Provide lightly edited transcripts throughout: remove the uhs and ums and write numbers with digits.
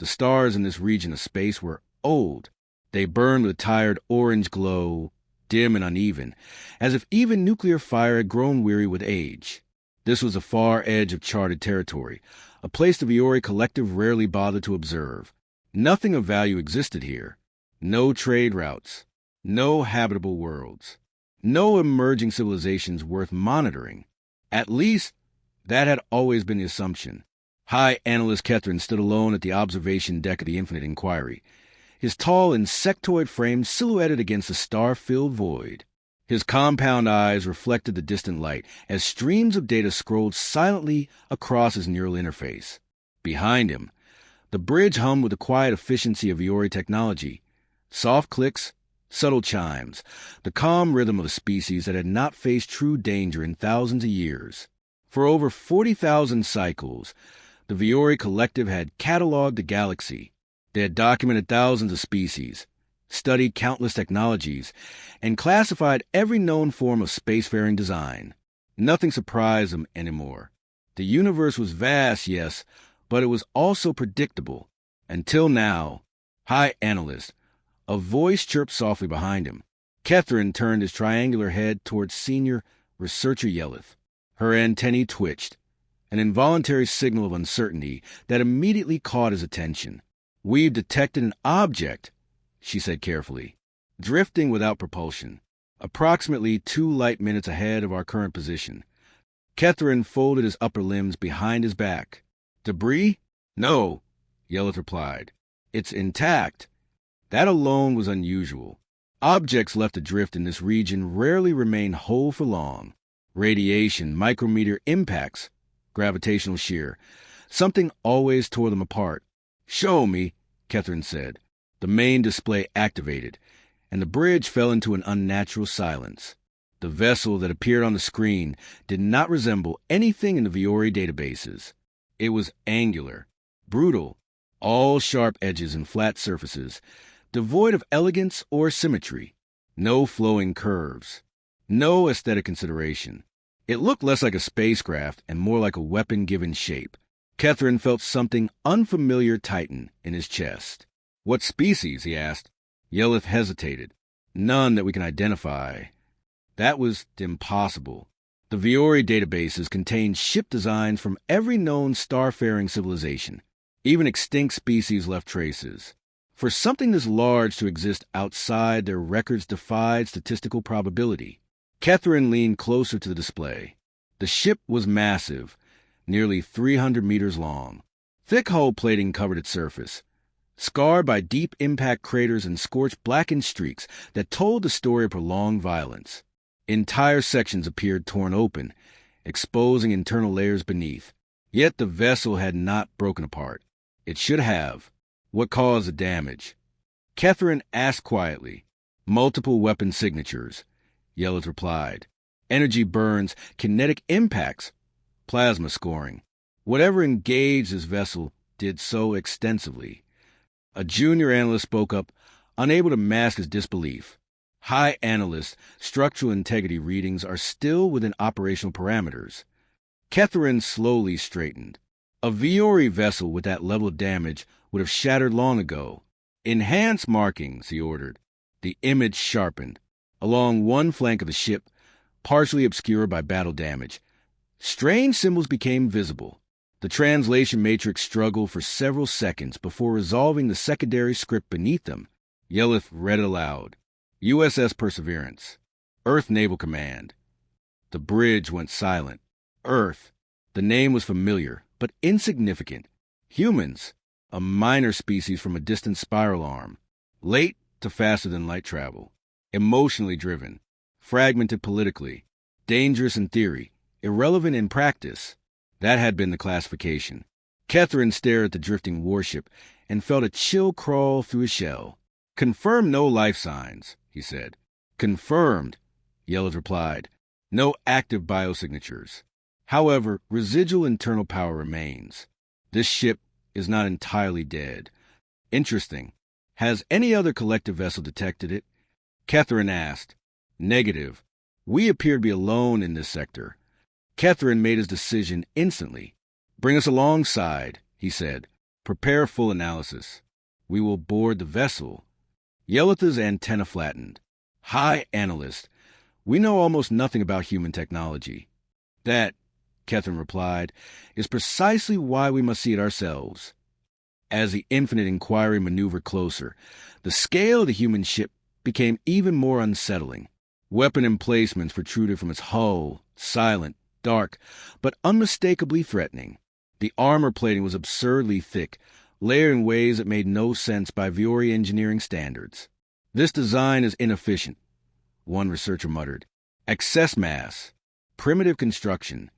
The stars in this region of space were old. They burned with a tired orange glow, dim and uneven, as if even nuclear fire had grown weary with age. This was the far edge of charted territory, a place the Viore collective rarely bothered to observe. Nothing of value existed here. No trade routes, no habitable worlds, no emerging civilizations worth monitoring. At least, that had always been the assumption. High Analyst Kethrin stood alone at the observation deck of the Infinite Inquiry, his tall insectoid frame silhouetted against the star-filled void. His compound eyes reflected the distant light as streams of data scrolled silently across his neural interface. Behind him, the bridge hummed with the quiet efficiency of Viore technology. Soft clicks, subtle chimes, the calm rhythm of a species that had not faced true danger in thousands of years. For over 40,000 cycles, the Viore collective had cataloged the galaxy. They had documented thousands of species, studied countless technologies, and classified every known form of spacefaring design. Nothing surprised them anymore. The universe was vast, yes, but it was also predictable. Until now. High Analyst. A voice chirped softly behind him. Kethrin turned his triangular head towards Senior Researcher Yelleth. Her antennae twitched, an involuntary signal of uncertainty that immediately caught his attention. "We've detected an object," she said carefully, "drifting without propulsion, approximately 2 light minutes ahead of our current position." Kethrin folded his upper limbs behind his back. "Debris?" "No," Yelleth replied. "It's intact." That alone was unusual. Objects left adrift in this region rarely remain whole for long. Radiation, micrometeor impacts, gravitational shear. Something always tore them apart. "Show me," Kethrin said. The main display activated, and the bridge fell into an unnatural silence. The vessel that appeared on the screen did not resemble anything in the Viore databases. It was angular, brutal, all sharp edges and flat surfaces, devoid of elegance or symmetry. No flowing curves. No aesthetic consideration. It looked less like a spacecraft and more like a weapon given shape. Kethrin felt something unfamiliar tighten in his chest. "What species?" he asked. Yelleth hesitated. "None that we can identify." That was impossible. The Viore databases contained ship designs from every known starfaring civilization. Even extinct species left traces. For something this large to exist outside their records defied statistical probability. Kethrin leaned closer to the display. The ship was massive, nearly 300 meters long. Thick hull plating covered its surface, scarred by deep impact craters and scorched blackened streaks that told the story of prolonged violence. Entire sections appeared torn open, exposing internal layers beneath. Yet the vessel had not broken apart. It should have. What caused the damage? Kethrin asked quietly. "Multiple weapon signatures," Yelleth replied. "Energy burns, kinetic impacts, plasma scoring. Whatever engaged this vessel did so extensively." A junior analyst spoke up, unable to mask his disbelief. "High Analyst, structural integrity readings are still within operational parameters." Kethrin slowly straightened. A Viore vessel with that level of damage would have shattered long ago. "Enhance markings," he ordered. The image sharpened. Along one flank of the ship, partially obscured by battle damage, strange symbols became visible. The translation matrix struggled for several seconds before resolving the secondary script beneath them. Yelleth read it aloud. "USS Perseverance. Earth Naval Command." The bridge went silent. Earth. The name was familiar, but insignificant. Humans. A minor species from a distant spiral arm. Late to faster-than-light travel. Emotionally driven. Fragmented politically. Dangerous in theory. Irrelevant in practice. That had been the classification. Kethrin stared at the drifting warship and felt a chill crawl through his shell. "Confirmed no life signs," he said. "Confirmed," Yelleth replied. "No active biosignatures. However, residual internal power remains. This ship is not entirely dead." "Interesting. Has any other collective vessel detected it?" Kethrin asked. "Negative. We appear to be alone in this sector." Kethrin made his decision instantly. "Bring us alongside," he said. Prepare full analysis. We will board the vessel. Yelitha's antenna flattened. Hi, analyst. We know almost nothing about human technology. That, Kethren replied, is precisely why we must see it ourselves. As the Infinite Inquiry maneuvered closer, the scale of the human ship became even more unsettling. Weapon emplacements protruded from its hull, silent, dark, but unmistakably threatening. The armor plating was absurdly thick, layered in ways that made no sense by Viore engineering standards. This design is inefficient, one researcher muttered. Excess mass. Primitive construction.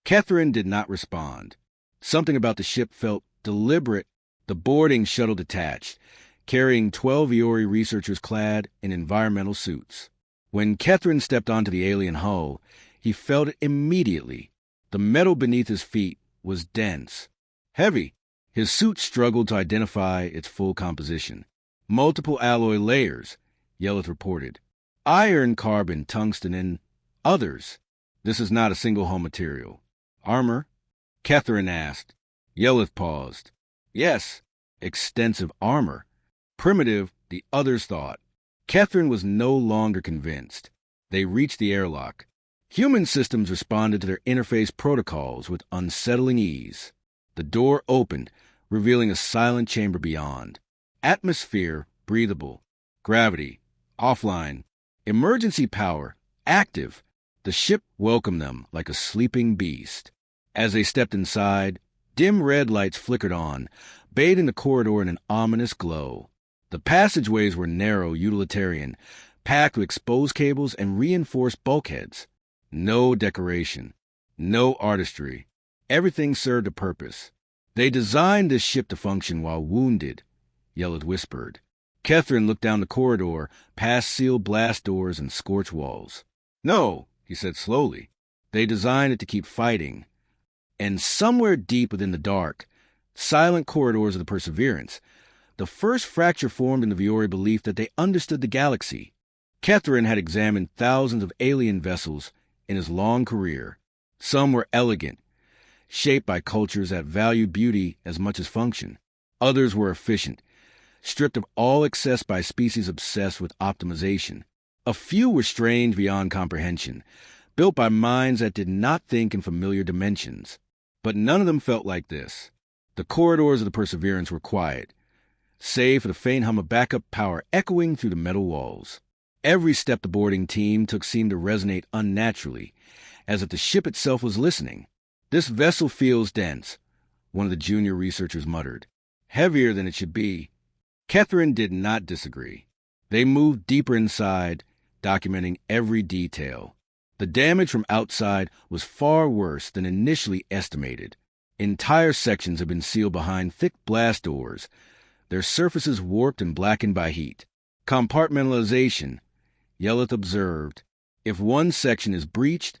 Kethren did not respond. Something about the ship felt deliberate. The boarding shuttle detached, carrying 12 Viore researchers clad in environmental suits. When Kethren stepped onto the alien hull, he felt it immediately. The metal beneath his feet was dense, heavy. His suit struggled to identify its full composition. Multiple alloy layers, Yelith reported. Iron, carbon, tungsten, and others. This is not a single hull material. Armor? Kethren asked. Yelith paused. Yes, extensive armor. Primitive, the others thought. Kethren was no longer convinced. They reached the airlock. Human systems responded to their interface protocols with unsettling ease. The door opened, revealing a silent chamber beyond. Atmosphere, breathable. Gravity, offline. Emergency power, active. The ship welcomed them like a sleeping beast. As they stepped inside, dim red lights flickered on, bathing the corridor in an ominous glow. The passageways were narrow, utilitarian, packed with exposed cables and reinforced bulkheads. No decoration, no artistry. Everything served a purpose. They designed this ship to function while wounded, Yelith whispered. Kethren looked down the corridor, past sealed blast doors and scorched walls. No, he said slowly. They designed it to keep fighting. And somewhere deep within the dark, silent corridors of the Perseverance, the first fracture formed in the Viore belief that they understood the galaxy. Kethren had examined thousands of alien vessels in his long career. Some were elegant, shaped by cultures that valued beauty as much as function. Others were efficient, stripped of all excess by species obsessed with optimization. A few were strange beyond comprehension, built by minds that did not think in familiar dimensions. But none of them felt like this. The corridors of the Perseverance were quiet, save for the faint hum of backup power echoing through the metal walls. Every step the boarding team took seemed to resonate unnaturally, as if the ship itself was listening. This vessel feels dense, one of the junior researchers muttered. Heavier than it should be. Kethren did not disagree. They moved deeper inside, documenting every detail. The damage from outside was far worse than initially estimated. Entire sections had been sealed behind thick blast doors, their surfaces warped and blackened by heat. Compartmentalization, Yelith observed. If one section is breached,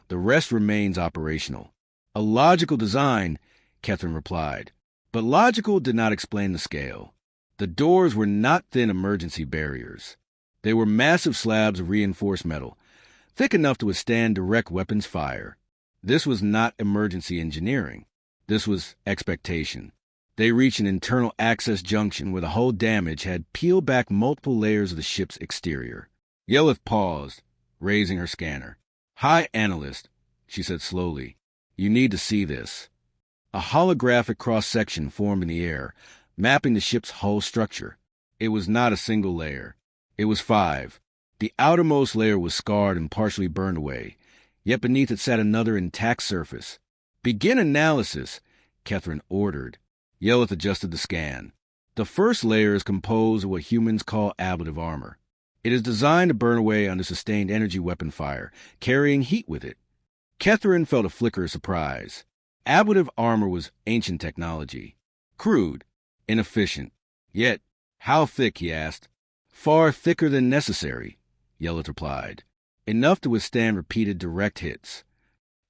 the rest remains operational. A logical design, Kethren replied. But logical did not explain the scale. The doors were not thin emergency barriers. They were massive slabs of reinforced metal, thick enough to withstand direct weapons fire. This was not emergency engineering. This was expectation. They reached an internal access junction where the hull damage had peeled back multiple layers of the ship's exterior. Yelith paused, raising her scanner. Hi, analyst, she said slowly. You need to see this. A holographic cross-section formed in the air, mapping the ship's hull structure. It was not a single layer. It was 5. The outermost layer was scarred and partially burned away, yet beneath it sat another intact surface. Begin analysis, Kethren ordered. Yelith adjusted the scan. The first layer is composed of what humans call ablative armor. It is designed to burn away under sustained energy weapon fire, carrying heat with it. Kethren felt a flicker of surprise. Ablative armor was ancient technology. Crude, inefficient. Yet, how thick, he asked. Far thicker than necessary, Yelith replied. Enough to withstand repeated direct hits.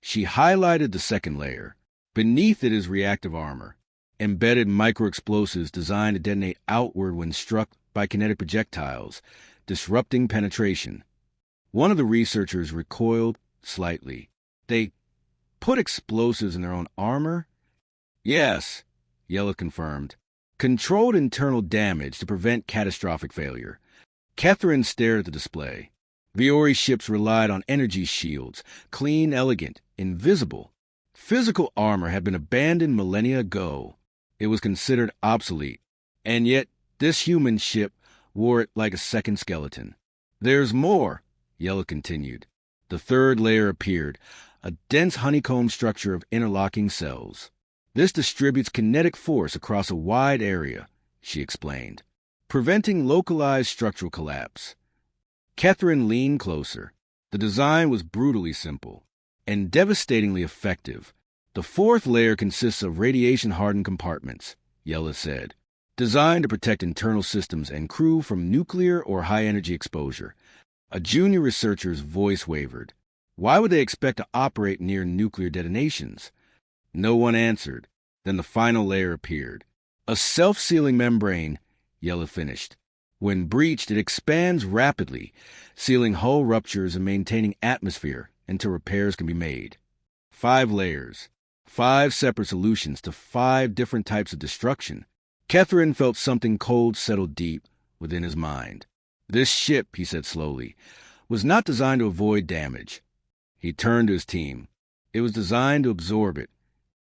She highlighted the second layer. Beneath it is reactive armor, embedded microexplosives designed to detonate outward when struck by kinetic projectiles, disrupting penetration. One of the researchers recoiled slightly. They put explosives in their own armor? Yes, Yella confirmed. Controlled internal damage to prevent catastrophic failure. Catherine stared at the display. Viori's ships relied on energy shields, clean, elegant, invisible. Physical armor had been abandoned millennia ago. It was considered obsolete. And yet, this human ship wore it like a second skeleton. There's more, Yella continued. The third layer appeared, a dense honeycomb structure of interlocking cells. This distributes kinetic force across a wide area, she explained, preventing localized structural collapse. Catherine leaned closer. The design was brutally simple and devastatingly effective. The fourth layer consists of radiation-hardened compartments, Yella said, designed to protect internal systems and crew from nuclear or high-energy exposure. A junior researcher's voice wavered. Why would they expect to operate near nuclear detonations? No one answered. Then the final layer appeared. A self-sealing membrane, Yella finished. When breached, it expands rapidly, sealing hull ruptures and maintaining atmosphere until repairs can be made. 5 layers. 5 separate solutions to 5 different types of destruction. Catherine felt something cold settle deep within his mind. This ship, he said slowly, was not designed to avoid damage. He turned to his team. It was designed to absorb it.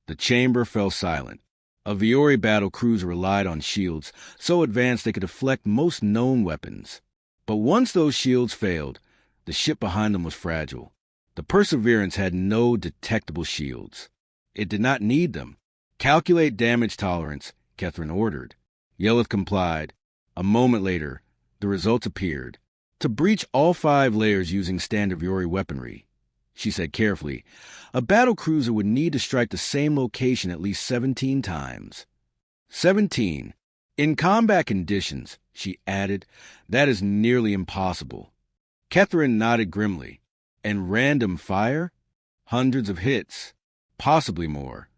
The chamber fell silent. A Viori battle cruiser relied on shields so advanced they could deflect most known weapons. But once those shields failed, the ship behind them was fragile. The Perseverance had no detectable shields. It did not need them. Calculate damage tolerance, Catherine ordered. Yelleth complied. A moment later, the results appeared. To breach all 5 layers using standard Viori weaponry, she said carefully, a battle cruiser would need to strike the same location at least 17 times. 17. In combat conditions, she added, that is nearly impossible. Catherine nodded grimly. And random fire? Hundreds of hits. Possibly more.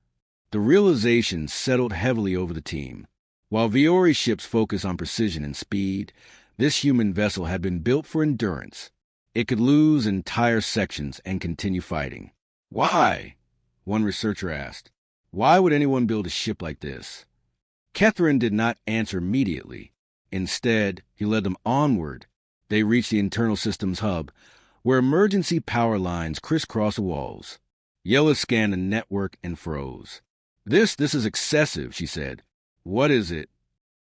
The realization settled heavily over the team. While Viori ships focus on precision and speed, this human vessel had been built for endurance. It could lose entire sections and continue fighting. Why? One researcher asked. Why would anyone build a ship like this? Catherine did not answer immediately. Instead, he led them onward. They reached the internal systems hub, where emergency power lines crisscrossed the walls. Yella scanned the network and froze. This is excessive, she said. What is it?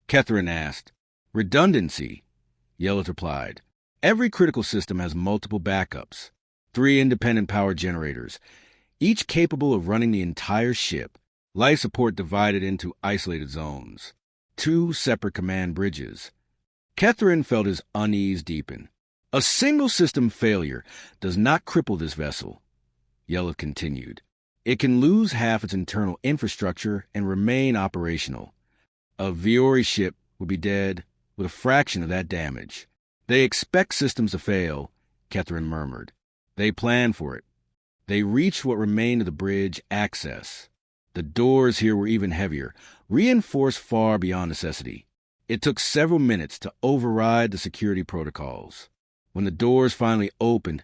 Catherine asked. Redundancy, Yella replied. Every critical system has multiple backups. 3 independent power generators, each capable of running the entire ship. Life support divided into isolated zones. 2 separate command bridges. Catherine felt his unease deepen. A single system failure does not cripple this vessel, Yella continued. It can lose half its internal infrastructure and remain operational. A Viori ship would be dead with a fraction of that damage. They expect systems to fail, Catherine murmured. They plan for it. They reached what remained of the bridge access. The doors here were even heavier, reinforced far beyond necessity. It took several minutes to override the security protocols. When the doors finally opened,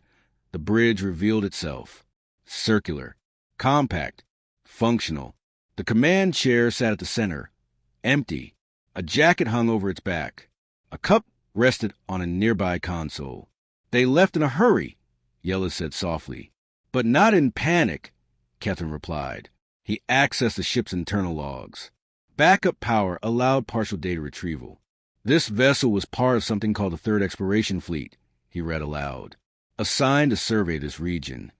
the bridge revealed itself. Circular, compact, functional. The command chair sat at the center, empty. A jacket hung over its back. A cup rested on a nearby console. They left in a hurry, Yella said softly. But not in panic, Catherine replied. He accessed the ship's internal logs. Backup power allowed partial data retrieval. This vessel was part of something called the Third Exploration Fleet, he read aloud, assigned to survey this region.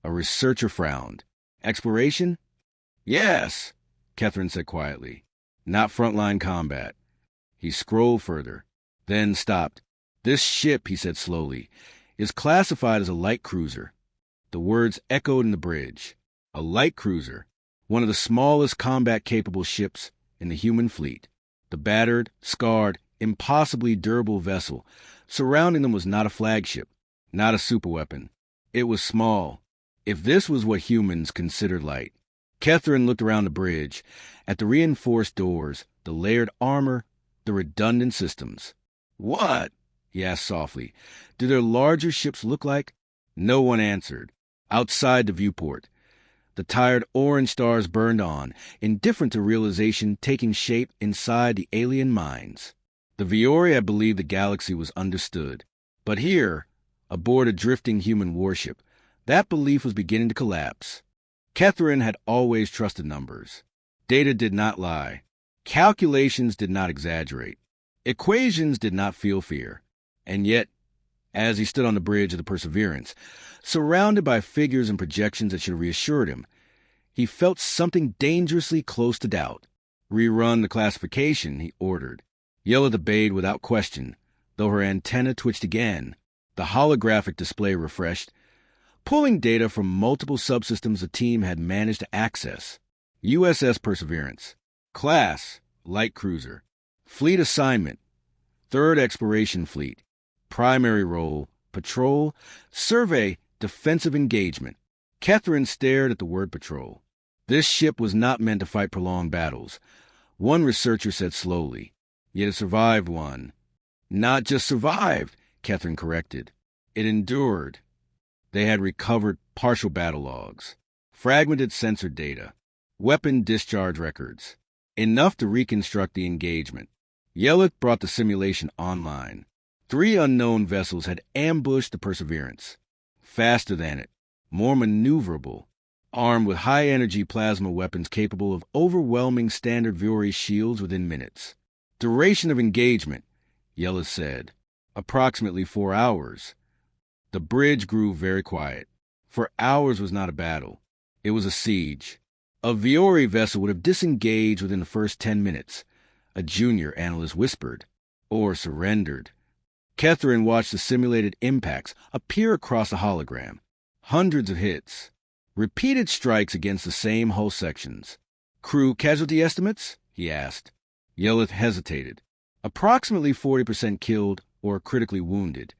A researcher frowned. Exploration? Yes, Catherine said quietly. Not frontline combat. He scrolled further, then stopped. This ship, he said slowly, is classified as a light cruiser. The words echoed in the bridge. A light cruiser, one of the smallest combat-capable ships in the human fleet. The battered, scarred, impossibly durable vessel surrounding them was not a flagship, not a superweapon. It was small, if this was what humans considered light. Catherine looked around the bridge, at the reinforced doors, the layered armor, the redundant systems. What? He asked softly. Do their larger ships look like? No one answered. Outside the viewport, The tired orange stars burned on, indifferent to realization taking shape inside the alien minds. The Viore had believed the galaxy was understood. But here, aboard a drifting human warship, that belief was beginning to collapse. Catherine had always trusted numbers. Data did not lie. Calculations did not exaggerate. Equations did not feel fear. And yet, as he stood on the bridge of the Perseverance, surrounded by figures and projections that should have reassured him, he felt something dangerously close to doubt. "Rerun the classification," he ordered. Yellow obeyed without question, though her antenna twitched again. The holographic display refreshed, pulling data from multiple subsystems the team had managed to access. USS Perseverance. Class, Light Cruiser. Fleet assignment, 3rd Exploration Fleet. Primary role, patrol. Survey, defensive engagement. Catherine stared at the word patrol. This ship was not meant to fight prolonged battles. One researcher said slowly. Yet it survived one. Not just survived, Catherine corrected. It endured. They had recovered partial battle logs, fragmented sensor data, weapon discharge records, enough to reconstruct the engagement. Yelleth brought the simulation online. 3 unknown vessels had ambushed the Perseverance. Faster than it, more maneuverable, armed with high-energy plasma weapons capable of overwhelming standard Viore shields within minutes. Duration of engagement, Yelleth said. Approximately 4 hours. The bridge grew very quiet. For hours was not a battle. It was a siege. A Viore vessel would have disengaged within the first 10 minutes, a junior analyst whispered, or surrendered. Catherine watched the simulated impacts appear across the hologram. Hundreds of hits. Repeated strikes against the same hull sections. "Crew casualty estimates?" he asked. Yelleth hesitated. Approximately 40% killed or critically wounded.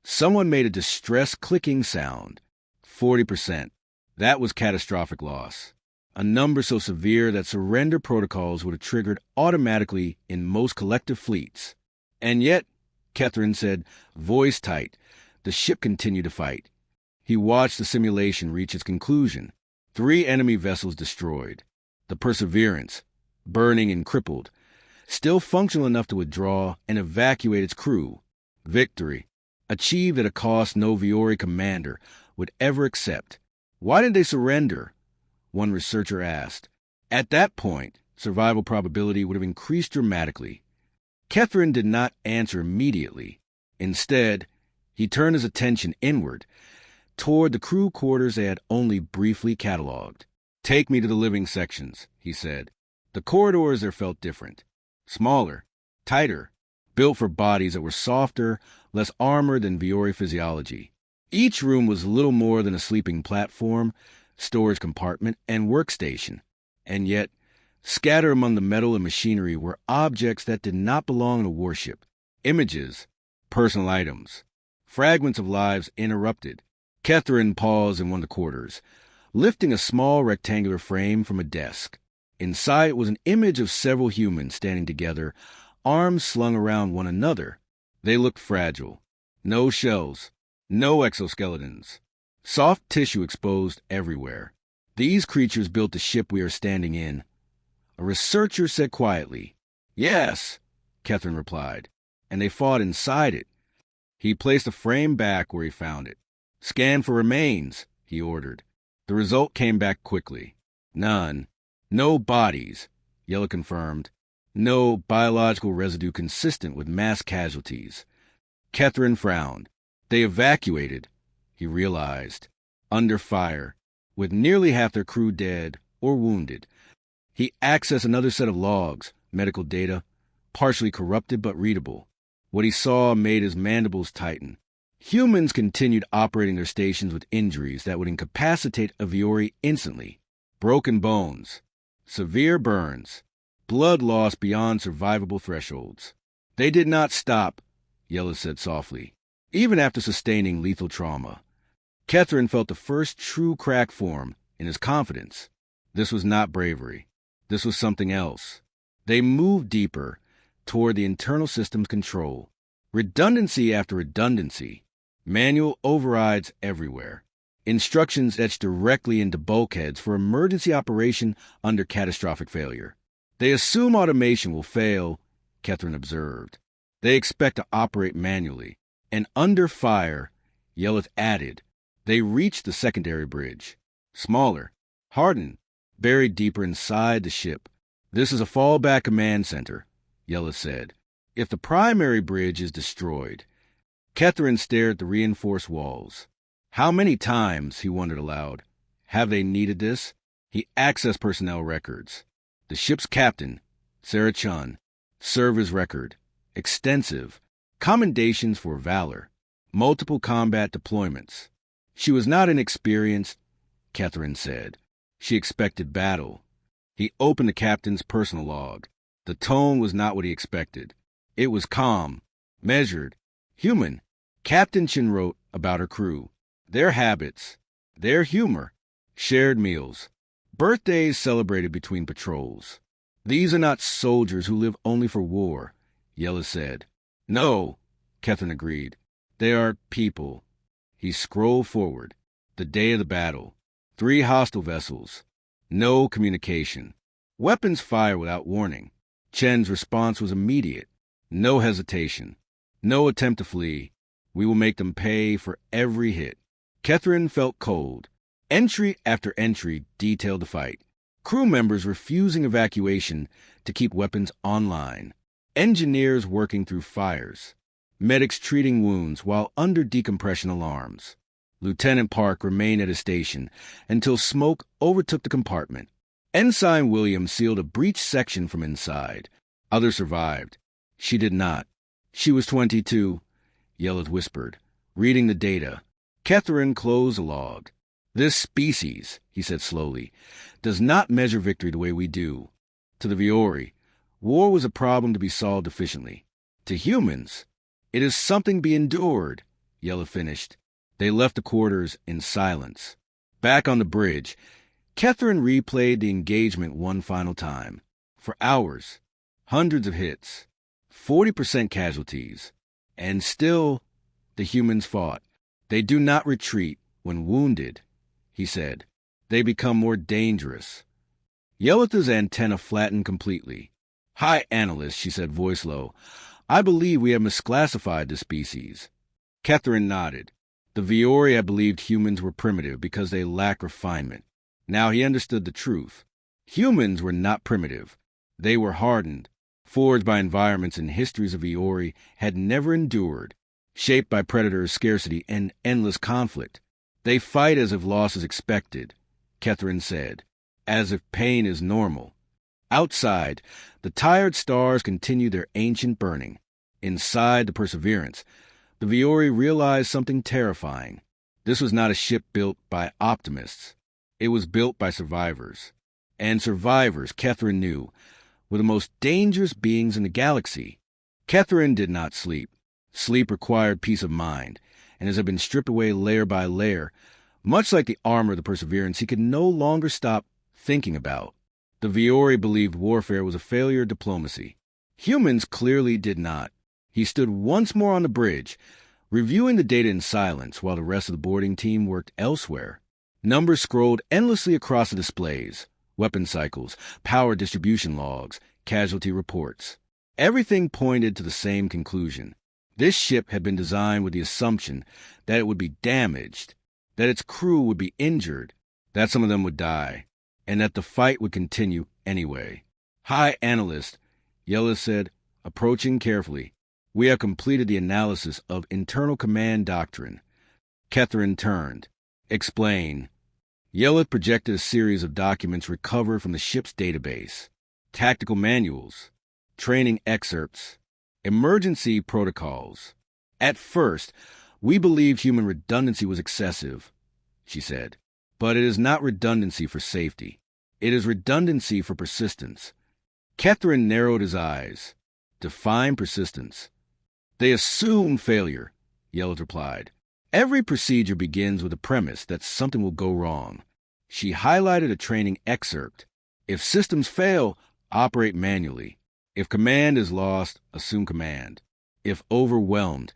Someone made a distressed clicking sound. 40%. That was catastrophic loss. A number so severe that surrender protocols would have triggered automatically in most collective fleets. And yet, Catherine said, voice tight, the ship continued to fight. He watched the simulation reach its conclusion. 3 enemy vessels destroyed. The Perseverance, burning and crippled, still functional enough to withdraw and evacuate its crew. Victory, achieved at a cost no Viore commander would ever accept. Why did they surrender? One researcher asked. At that point, survival probability would have increased dramatically. Catherine did not answer immediately. Instead, he turned his attention inward, toward the crew quarters they had only briefly cataloged. "Take me to the living sections," he said. The corridors there felt different. Smaller, tighter, built for bodies that were softer, less armored than Viore physiology. Each room was little more than a sleeping platform, storage compartment, and workstation. And yet, scattered among the metal and machinery were objects that did not belong in a warship. Images, personal items, fragments of lives interrupted. Catherine paused in one of the quarters, lifting a small rectangular frame from a desk. Inside was an image of several humans standing together, arms slung around one another. They looked fragile. No shells, no exoskeletons. Soft tissue exposed everywhere. "These creatures built the ship we are standing in." A researcher said quietly. "Yes," Catherine replied, "and they fought inside it." He placed the frame back where he found it. "Scan for remains," he ordered. The result came back quickly. "None. No bodies," Yellow confirmed. "No biological residue consistent with mass casualties." Catherine frowned. "They evacuated," he realized, "under fire, with nearly half their crew dead or wounded." He accessed another set of logs, medical data, partially corrupted but readable. What he saw made his mandibles tighten. Humans continued operating their stations with injuries that would incapacitate a Viore instantly. Broken bones, severe burns, blood loss beyond survivable thresholds. "They did not stop," Yellow said softly, "even after sustaining lethal trauma." Catherine felt the first true crack form in his confidence. This was not bravery. This was something else. They moved deeper toward the internal systems control. Redundancy after redundancy. Manual overrides everywhere. Instructions etched directly into bulkheads for emergency operation under catastrophic failure. They assume automation will fail, Catherine observed. They expect to operate manually. And under fire, Yelleth added, they reached the secondary bridge. Smaller, hardened, buried deeper inside the ship. This is a fallback command center, Yelleth said. If the primary bridge is destroyed. Catherine stared at the reinforced walls. How many times, he wondered aloud, have they needed this? He accessed personnel records. The ship's captain, Sarah Chun, service record, extensive, commendations for valor, multiple combat deployments. She was not inexperienced, Catherine said. She expected battle. He opened the captain's personal log. The tone was not what he expected. It was calm, measured, human. Captain Chin wrote about her crew, their habits, their humor, shared meals, birthdays celebrated between patrols. These are not soldiers who live only for war, Yelleth said. No, Catherine agreed. They are people. He scrolled forward. The day of the battle. 3 hostile vessels. No communication. Weapons fired without warning. Chen's response was immediate. No hesitation. No attempt to flee. We will make them pay for every hit. Catherine felt cold. Entry after entry detailed the fight. Crew members refusing evacuation to keep weapons online. Engineers working through fires. Medics treating wounds while under decompression alarms. Lieutenant Park remained at his station until smoke overtook the compartment. Ensign Williams sealed a breached section from inside. Others survived. She did not. She was 22, Yelleth whispered, reading the data. Catherine closed the log. This species, he said slowly, does not measure victory the way we do. To the Viori, war was a problem to be solved efficiently. To humans, it is something to be endured, Yelleth finished. They left the quarters in silence. Back on the bridge, Catherine replayed the engagement one final time. For hours, hundreds of hits, 40% casualties. And still, the humans fought. They do not retreat when wounded, he said. They become more dangerous. Yelleth's antenna flattened completely. Hi, analyst, she said, voice low. I believe we have misclassified the species. Catherine nodded. The Viori had believed humans were primitive because they lack refinement. Now he understood the truth. Humans were not primitive. They were hardened, forged by environments and histories of Viori had never endured, shaped by predators, scarcity, and endless conflict. They fight as if loss is expected, Catherine said, as if pain is normal. Outside, the tired stars continued their ancient burning. Inside the Perseverance, the Viori realized something terrifying. This was not a ship built by optimists. It was built by survivors. And survivors, Catherine knew, were the most dangerous beings in the galaxy. Catherine did not sleep. Sleep required peace of mind, and as it had been stripped away layer by layer, much like the armor of the Perseverance, he could no longer stop thinking about. The Viori believed warfare was a failure of diplomacy. Humans clearly did not. He stood once more on the bridge, reviewing the data in silence while the rest of the boarding team worked elsewhere. Numbers scrolled endlessly across the displays, weapon cycles, power distribution logs, casualty reports. Everything pointed to the same conclusion. This ship had been designed with the assumption that it would be damaged, that its crew would be injured, that some of them would die, and that the fight would continue anyway. Hi, analyst, Yelleth said, approaching carefully. We have completed the analysis of internal command doctrine. Catherine turned. Explain. Yelleth projected a series of documents recovered from the ship's database. Tactical manuals, training excerpts, emergency protocols. At first, we believed human redundancy was excessive, she said. But it is not redundancy for safety. It is redundancy for persistence. Catherine narrowed his eyes. Define persistence. They assume failure, Yelleth replied. Every procedure begins with the premise that something will go wrong. She highlighted a training excerpt. If systems fail, operate manually. If command is lost, assume command. If overwhelmed,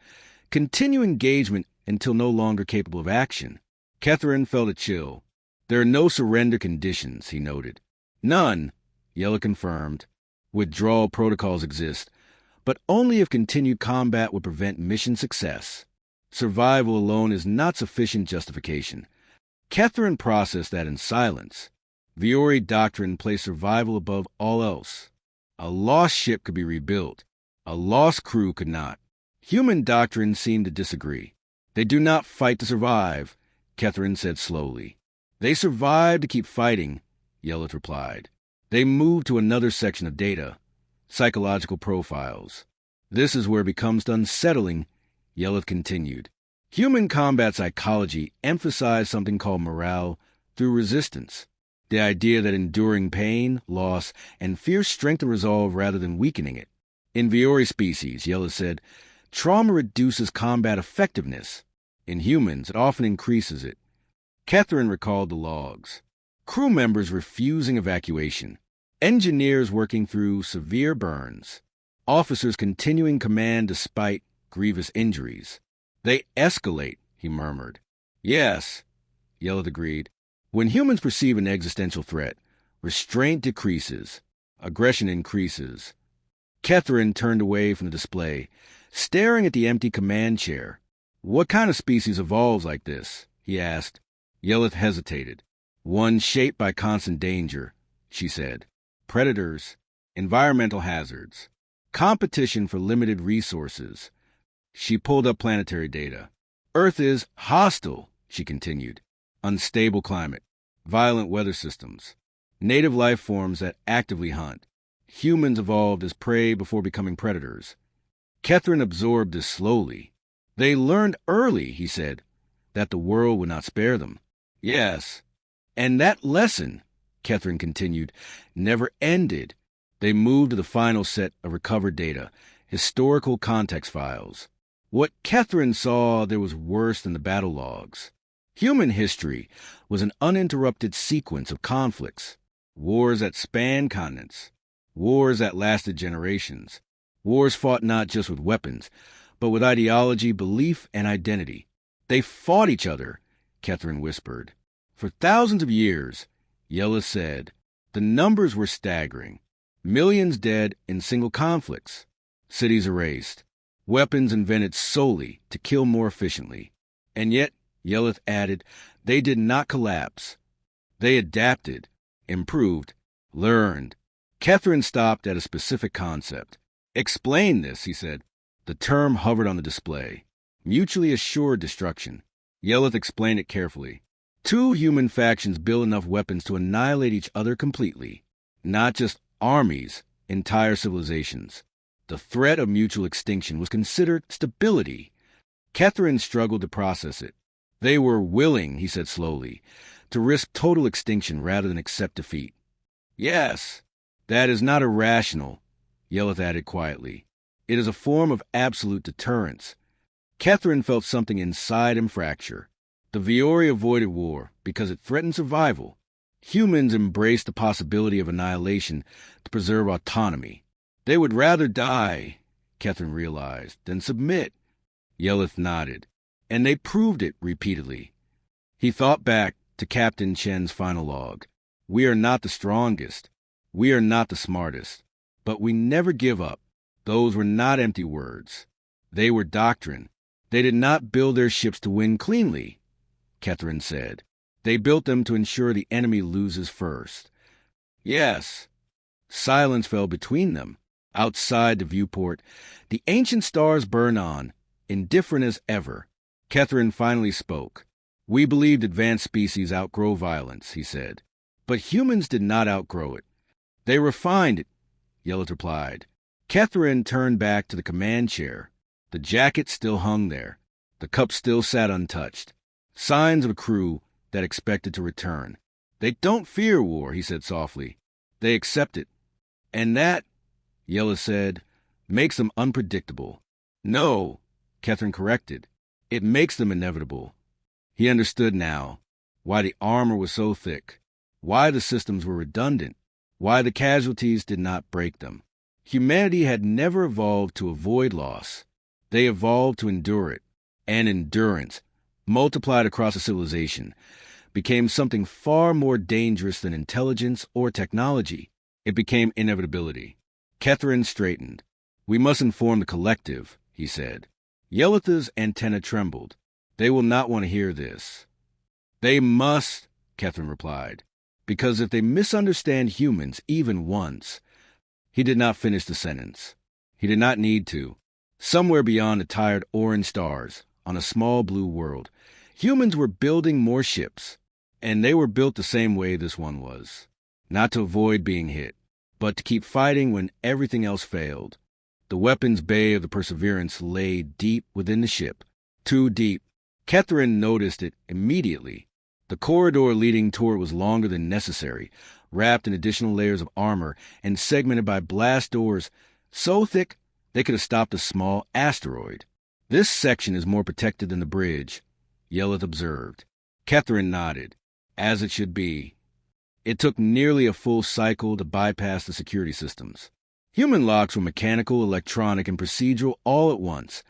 continue engagement until no longer capable of action. Catherine felt a chill. There are no surrender conditions, he noted. None, Yella confirmed. Withdrawal protocols exist, but only if continued combat would prevent mission success. Survival alone is not sufficient justification. Catherine processed that in silence. Viore doctrine placed survival above all else. A lost ship could be rebuilt. A lost crew could not. Human doctrine seemed to disagree. They do not fight to survive, Catherine said slowly. They survive to keep fighting, Yelleth replied. They moved to another section of data, psychological profiles. This is where it becomes unsettling, Yelleth continued. Human combat psychology emphasized something called morale through resistance, the idea that enduring pain, loss, and fear strengthen resolve rather than weakening it. In Viore species, Yelleth said, trauma reduces combat effectiveness. In humans, it often increases it. Catherine recalled the logs. Crew members refusing evacuation. Engineers working through severe burns. Officers continuing command despite grievous injuries. They escalate, he murmured. Yes, Yelleth agreed. When humans perceive an existential threat, restraint decreases. Aggression increases. Catherine turned away from the display, staring at the empty command chair. What kind of species evolves like this? He asked. Yelleth hesitated. One shaped by constant danger, she said. Predators, environmental hazards, competition for limited resources. She pulled up planetary data. Earth is hostile, she continued. Unstable climate, violent weather systems, native life forms that actively hunt. Humans evolved as prey before becoming predators. Catherine absorbed this slowly. They learned early, he said, that the world would not spare them. Yes, and that lesson, Catherine continued, never ended. They moved to the final set of recovered data, historical context files. What Catherine saw there was worse than the battle logs. Human history was an uninterrupted sequence of conflicts, wars that spanned continents, wars that lasted generations, wars fought not just with weapons, but with ideology, belief, and identity. They fought each other, Catherine whispered. For thousands of years, Yella said, the numbers were staggering. Millions dead in single conflicts, cities erased, weapons invented solely to kill more efficiently. And yet, Yelleth added, they did not collapse. They adapted, improved, learned. Catherine stopped at a specific concept. Explain this, he said. The term hovered on the display. Mutually assured destruction. Yelleth explained it carefully. Two human factions build enough weapons to annihilate each other completely. Not just armies, entire civilizations. The threat of mutual extinction was considered stability. Catherine struggled to process it. They were willing, he said slowly, to risk total extinction rather than accept defeat. Yes, that is not irrational, Yelleth added quietly. It is a form of absolute deterrence. Catherine felt something inside him fracture. The Viore avoided war because it threatened survival. Humans embraced the possibility of annihilation to preserve autonomy. They would rather die, Catherine realized, than submit. Yelleth nodded. And they proved it repeatedly. He thought back to Captain Chen's final log. We are not the strongest. We are not the smartest. But we never give up. Those were not empty words. They were doctrine. They did not build their ships to win cleanly, Catherine said. They built them to ensure the enemy loses first. Yes. Silence fell between them. Outside the viewport, the ancient stars burn on, indifferent as ever. Catherine finally spoke. We believed advanced species outgrow violence, he said. But humans did not outgrow it. They refined it, Yelleth replied. Catherine turned back to the command chair. The jacket still hung there. The cup still sat untouched. Signs of a crew that expected to return. They don't fear war, he said softly. They accept it. And that, Yelleth said, makes them unpredictable. No, Catherine corrected. It makes them inevitable. He understood now why the armor was so thick, why the systems were redundant, why the casualties did not break them. Humanity had never evolved to avoid loss. They evolved to endure it, and endurance multiplied across a civilization, became something far more dangerous than intelligence or technology. It became inevitability. Ketharin straightened. "We must inform the collective," he said. Yelitha's antenna trembled. "They will not want to hear this." "They must," Ketharin replied, "because if they misunderstand humans even once—" He did not finish the sentence. He did not need to. Somewhere beyond the tired orange stars, on a small blue world, humans were building more ships, and they were built the same way this one was. Not to avoid being hit, but to keep fighting when everything else failed. The weapons bay of the Perseverance lay deep within the ship. Too deep. Ketharin noticed it immediately. The corridor leading toward it was longer than necessary, wrapped in additional layers of armor and segmented by blast doors so thick they could have stopped a small asteroid. "This section is more protected than the bridge," Yelith observed. Ketharin nodded. "As it should be." It took nearly a full cycle to bypass the security systems. Human locks were mechanical, electronic, and procedural all at once.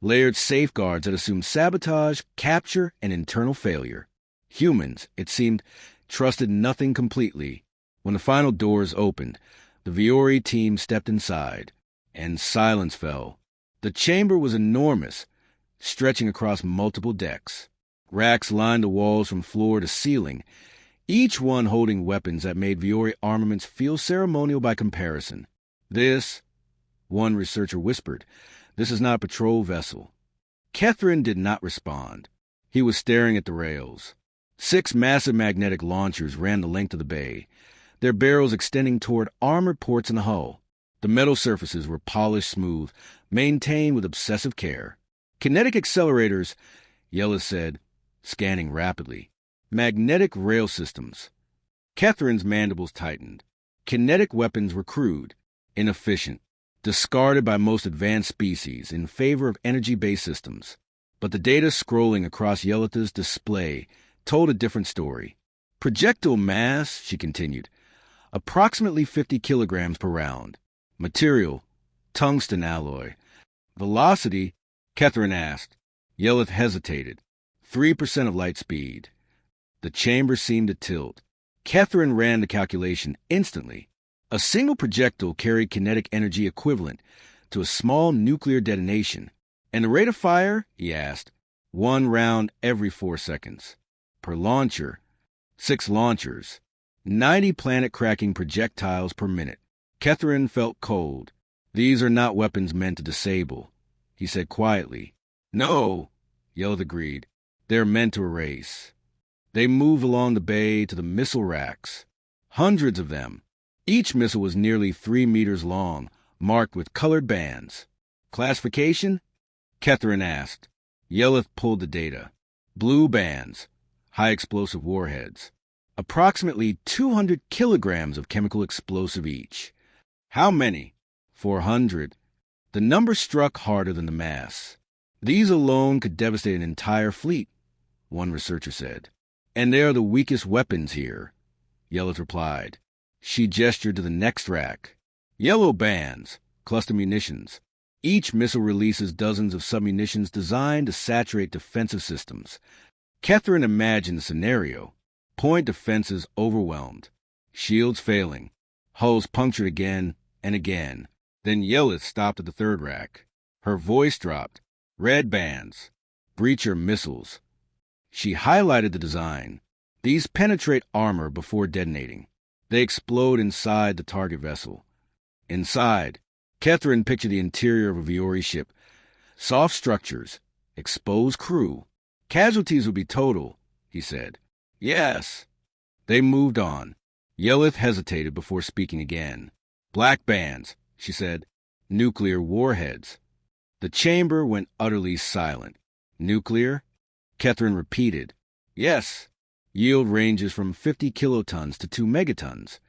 Layered safeguards that assumed sabotage, capture, and internal failure. Humans, it seemed, trusted nothing completely. When the final doors opened, the Viore team stepped inside, and silence fell. The chamber was enormous, stretching across multiple decks. Racks lined the walls from floor to ceiling, each one holding weapons that made Viore armaments feel ceremonial by comparison. "This," one researcher whispered, "this is not a patrol vessel." Ketharin did not respond. He was staring at the rails. 6 massive magnetic launchers ran the length of the bay, their barrels extending toward armored ports in the hull. The metal surfaces were polished smooth, maintained with obsessive care. "Kinetic accelerators," Yelith said, scanning rapidly. "Magnetic rail systems." Ketharin's mandibles tightened. Kinetic weapons were crude, inefficient, discarded by most advanced species in favor of energy-based systems. But the data scrolling across Yelitha's display told a different story. "Projectile mass," she continued, "approximately 50 kilograms per round. Material, tungsten alloy. Velocity," Ketharin asked. Yelith hesitated. 3% of light speed." The chamber seemed to tilt. Ketharin ran the calculation instantly. A single projectile carried kinetic energy equivalent to a small nuclear detonation. "And the rate of fire?" he asked. "1 round every 4 seconds. Per launcher, 6 launchers. 90 planet-cracking projectiles per minute." Ketharin felt cold. "These are not weapons meant to disable," he said quietly. "No," Yelith agreed. "They're meant to erase." They moved along the bay to the missile racks. Hundreds of them. Each missile was nearly 3 meters long, marked with colored bands. "Classification?" Ketharin asked. Yelith pulled the data. "Blue bands, high-explosive warheads. Approximately 200 kilograms of chemical explosive each." "How many?" 400. The number struck harder than the mass. "These alone could devastate an entire fleet," one researcher said. "And they are the weakest weapons here," Yelith replied. She gestured to the next rack. "Yellow bands, cluster munitions. Each missile releases dozens of submunitions designed to saturate defensive systems." Ketharin imagined the scenario. Point defenses overwhelmed. Shields failing. Hulls punctured again and again. Then Yelith stopped at the third rack. Her voice dropped. "Red bands. Breacher missiles." She highlighted the design. "These penetrate armor before detonating. They explode inside the target vessel." Inside, Ketharin pictured the interior of a Viore ship. Soft structures, exposed crew. "Casualties would be total," he said. "Yes." They moved on. Yelith hesitated before speaking again. "Black bands," she said. "Nuclear warheads." The chamber went utterly silent. "Nuclear?" Ketharin repeated. "Yes." Yield ranges from 50 kilotons to 2 megatons.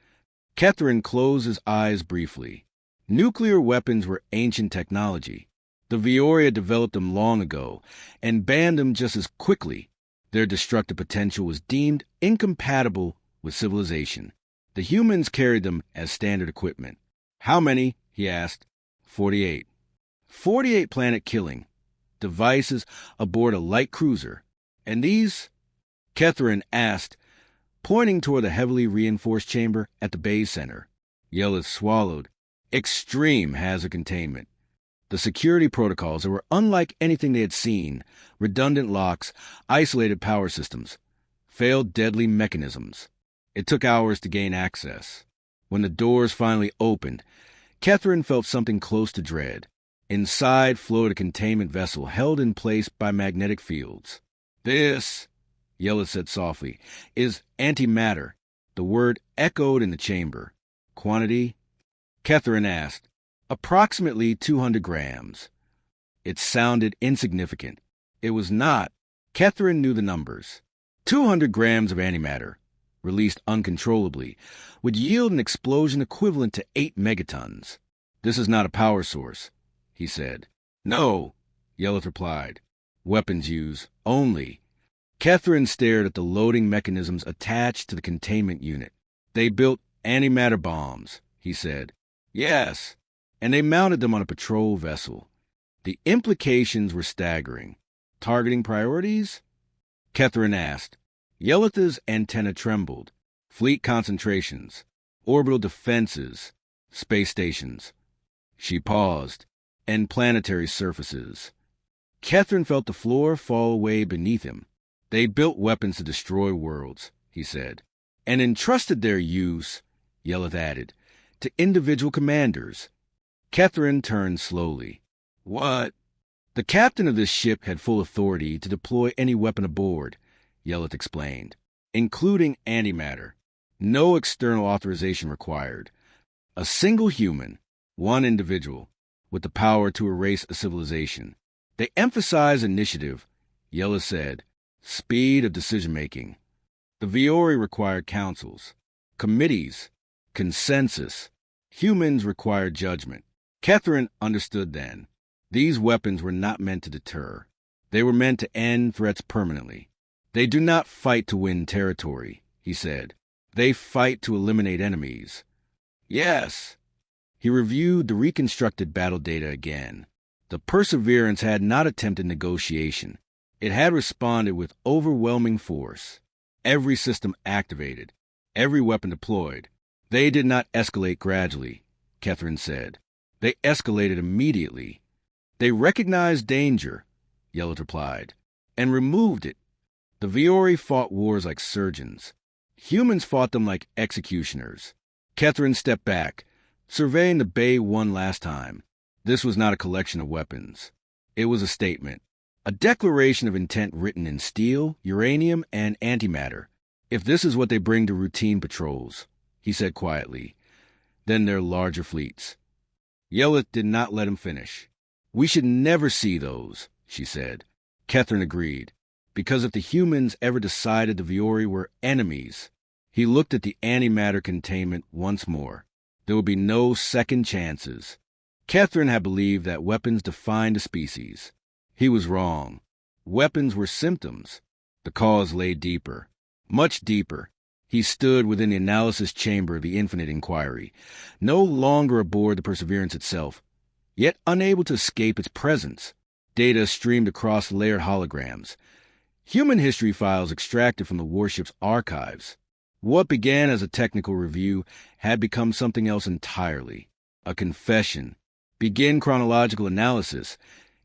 Ketharin closed his eyes briefly. Nuclear weapons were ancient technology. The Viore had developed them long ago and banned them just as quickly. Their destructive potential was deemed incompatible with civilization. The humans carried them as standard equipment. "How many?" he asked. 48. 48 planet killing. Devices aboard a light cruiser. And these? Catherine asked, pointing toward the heavily reinforced chamber at the bay's center. Yelleth swallowed. Extreme hazard containment. The security protocols that were unlike anything they had seen, redundant locks, isolated power systems, failed deadly mechanisms. It took hours to gain access. When the doors finally opened, Catherine felt something close to dread. Inside floated a containment vessel held in place by magnetic fields. This, Yelleth said softly, is antimatter. The word echoed in the chamber. Quantity? Catherine asked. Approximately 200 grams. It sounded insignificant. It was not. Catherine knew the numbers. 200 grams of antimatter, released uncontrollably, would yield an explosion equivalent to 8 megatons. This is not a power source, he said. No, Yelleth replied. Weapons use only. Catherine stared at the loading mechanisms attached to the containment unit. They built antimatter bombs, he said. Yes, and they mounted them on a patrol vessel. The implications were staggering. Targeting priorities? Catherine asked. Yelleth's antenna trembled. Fleet concentrations, orbital defenses, space stations. She paused. And planetary surfaces. Catherine felt the floor fall away beneath him. They built weapons to destroy worlds, he said, and entrusted their use, Yelleth added, to individual commanders. Catherine turned slowly. What? The captain of this ship had full authority to deploy any weapon aboard, Yelleth explained, including antimatter. No external authorization required. A single human, one individual, with the power to erase a civilization. They emphasize initiative, Yelleth said, speed of decision-making. The Viore required councils, committees, consensus. Humans required judgment. Catherine understood then. These weapons were not meant to deter. They were meant to end threats permanently. They do not fight to win territory, he said. They fight to eliminate enemies. Yes. He reviewed the reconstructed battle data again. The Perseverance had not attempted negotiation. It had responded with overwhelming force. Every system activated. Every weapon deployed. They did not escalate gradually, Catherine said. They escalated immediately. They recognized danger, Yelleth replied, and removed it. The Viore fought wars like surgeons. Humans fought them like executioners. Catherine stepped back, surveying the bay one last time. This was not a collection of weapons. It was a statement. A declaration of intent written in steel, uranium, and antimatter. If this is what they bring to routine patrols, he said quietly, then their larger fleets. Yelleth did not let him finish. We should never see those, she said. Catherine agreed, because if the humans ever decided the Viore were enemies, he looked at the antimatter containment once more. There would be no second chances. Catherine had believed that weapons defined a species. He was wrong. Weapons were symptoms. The cause lay deeper, much deeper. He stood within the analysis chamber of the Infinite Inquiry, no longer aboard the Perseverance itself, yet unable to escape its presence. Data streamed across layered holograms. Human history files extracted from the warship's archives. What began as a technical review had become something else entirely. A confession. Begin chronological analysis.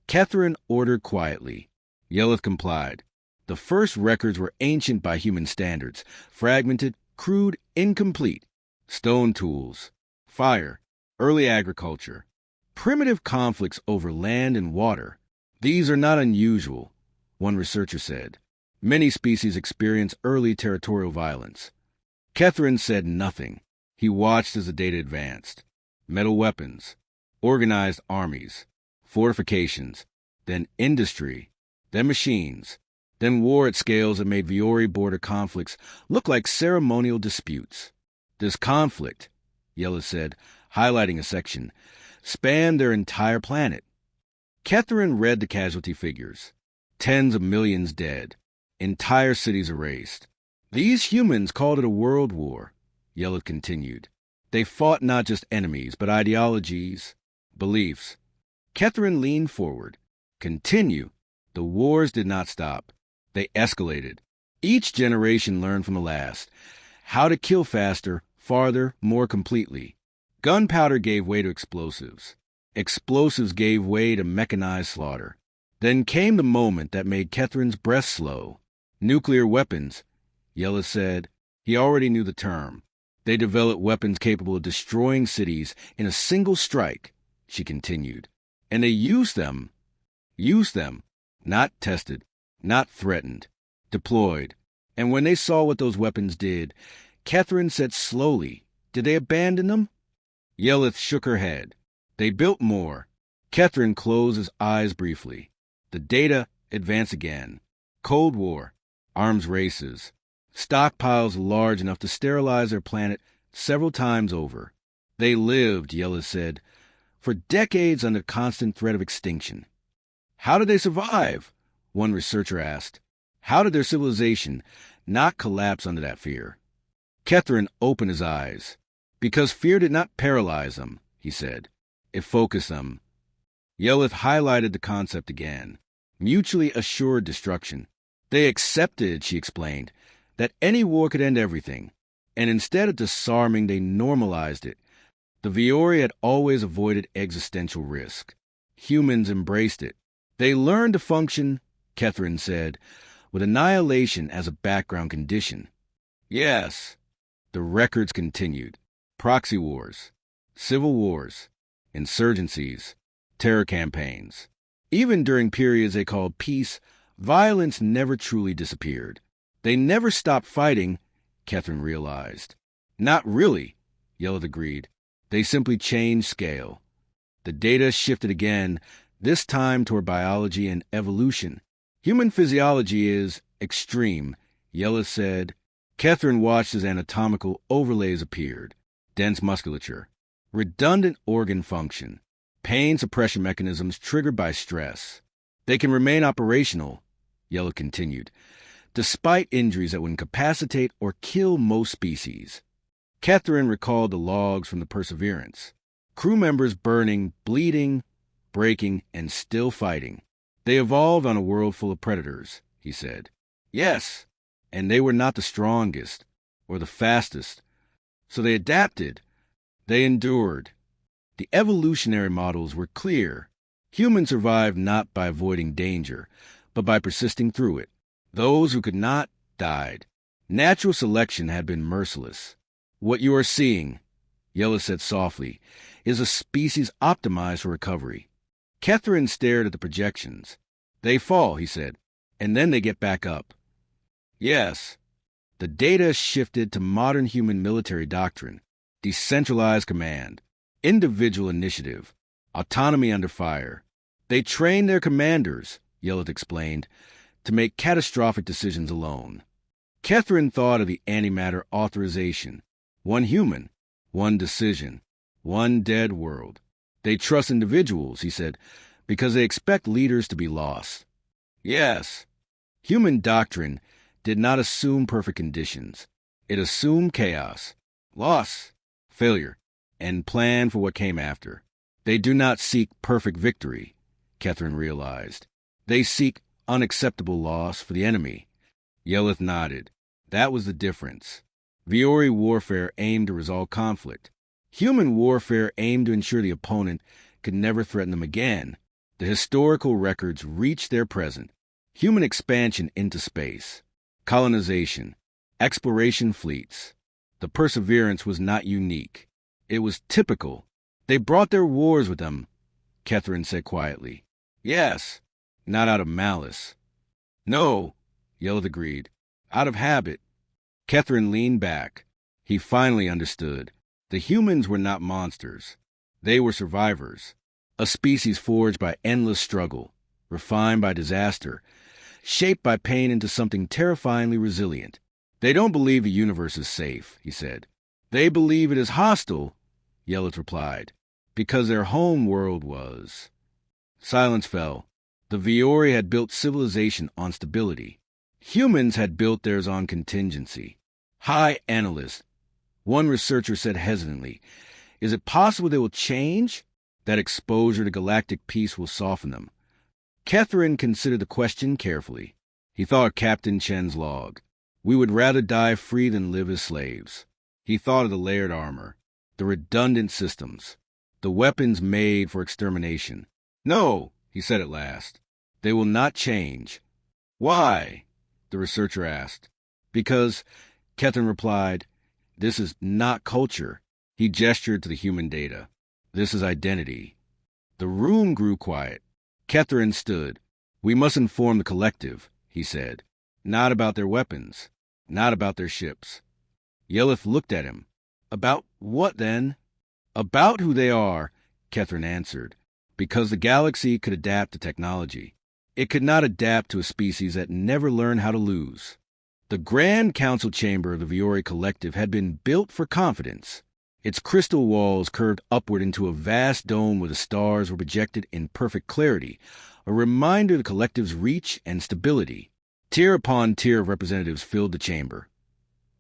Catherine ordered quietly. Yelleth complied. The first records were ancient by human standards, fragmented, crude, incomplete. Stone tools, fire, early agriculture, primitive conflicts over land and water. These are not unusual, one researcher said. Many species experience early territorial violence. Catherine said nothing. He watched as the data advanced. Metal weapons, organized armies, fortifications, then industry, then machines, then war at scales that made Viore border conflicts look like ceremonial disputes. This conflict, Yelleth said, highlighting a section, spanned their entire planet. Catherine read the casualty figures. Tens of millions dead. Entire cities erased. These humans called it a world war, Yelleth continued. They fought not just enemies, but ideologies, beliefs. Catherine leaned forward. Continue. The wars did not stop. They escalated. Each generation learned from the last how to kill faster, farther, more completely. Gunpowder gave way to explosives. Explosives gave way to mechanized slaughter. Then came the moment that made Kethrin's breath slow. Nuclear weapons, Yella said. He already knew the term. They developed weapons capable of destroying cities in a single strike, she continued. And they used them, not tested, not threatened, deployed. And when they saw what those weapons did, Kethrin said slowly, "Did they abandon them?" Yellith shook her head. "They built more." Kethrin closed his eyes briefly. The data advanced again. Cold War, arms races, stockpiles large enough to sterilize their planet several times over. They lived, Yellith said, for decades under constant threat of extinction. How did they survive? One researcher asked. How did their civilization not collapse under that fear? Kethrin opened his eyes. Because fear did not paralyze them, he said. It focused them. Yellith highlighted the concept again. Mutually assured destruction. They accepted, she explained, that any war could end everything. And instead of disarming, they normalized it. The Viori had always avoided existential risk. Humans embraced it. They learned to function, Kethrin said, with annihilation as a background condition. Yes. The records continued. Proxy wars, civil wars, insurgencies, terror campaigns. Even during periods they called peace, violence never truly disappeared. They never stopped fighting, Kethrin realized. Not really, Yellith agreed. They simply changed scale. The data shifted again, this time toward biology and evolution. Human physiology is extreme, Yellith said. Kethrin watched as anatomical overlays appeared. Dense musculature, redundant organ function, pain suppression mechanisms triggered by stress. They can remain operational, Yellith continued, despite injuries that would incapacitate or kill most species. Kethrin recalled the logs from the Perseverance. Crew members burning, bleeding, breaking, and still fighting. They evolved on a world full of predators, he said. Yes, and they were not the strongest or the fastest. So they adapted. They endured. The evolutionary models were clear. Humans survived not by avoiding danger, but by persisting through it. Those who could not died. Natural selection had been merciless. What you are seeing, Yellith said softly, is a species optimized for recovery. Kethrin stared at the projections. They fall, he said, and then they get back up. Yes. The data shifted to modern human military doctrine, decentralized command, individual initiative, autonomy under fire. They trained their commanders, Yellith explained, to make catastrophic decisions alone. Kethrin thought of the antimatter authorization. One human, one decision, one dead world. They trust individuals, he said, because they expect leaders to be lost. Yes, human doctrine did not assume perfect conditions. It assumed chaos, loss, failure, and plan for what came after. They do not seek perfect victory, Kethrin realized. They seek unacceptable loss for the enemy. Yellith nodded. That was the difference. Viori warfare aimed to resolve conflict. Human warfare aimed to ensure the opponent could never threaten them again. The historical records reached their present. Human expansion into space. Colonization. Exploration fleets. The Perseverance was not unique. It was typical. They brought their wars with them, Kethrin said quietly. Yes, not out of malice. No, Yellith agreed. Out of habit. Kethrin leaned back. He finally understood. The humans were not monsters. They were survivors. A species forged by endless struggle, refined by disaster, shaped by pain into something terrifyingly resilient. They don't believe the universe is safe, he said. They believe it is hostile, Yellith replied, because their home world was. Silence fell. The Viori had built civilization on stability. Humans had built theirs on contingency. High analyst. One researcher said hesitantly, is it possible they will change? That exposure to galactic peace will soften them. Kethrin considered the question carefully. He thought of Captain Chen's log. We would rather die free than live as slaves. He thought of the layered armor, the redundant systems, the weapons made for extermination. No, he said at last. They will not change. Why? The researcher asked. Because, Kethren replied, this is not culture. He gestured to the human data. This is identity. The room grew quiet. Kethren stood. We must inform the collective, he said. Not about their weapons. Not about their ships. Yelith looked at him. About what, then? About who they are, Kethren answered. Because the galaxy could adapt to technology. It could not adapt to a species that never learned how to lose. The Grand Council Chamber of the Viore Collective had been built for confidence. Its crystal walls curved upward into a vast dome where the stars were projected in perfect clarity, a reminder of the collective's reach and stability. Tier upon tier of representatives filled the chamber.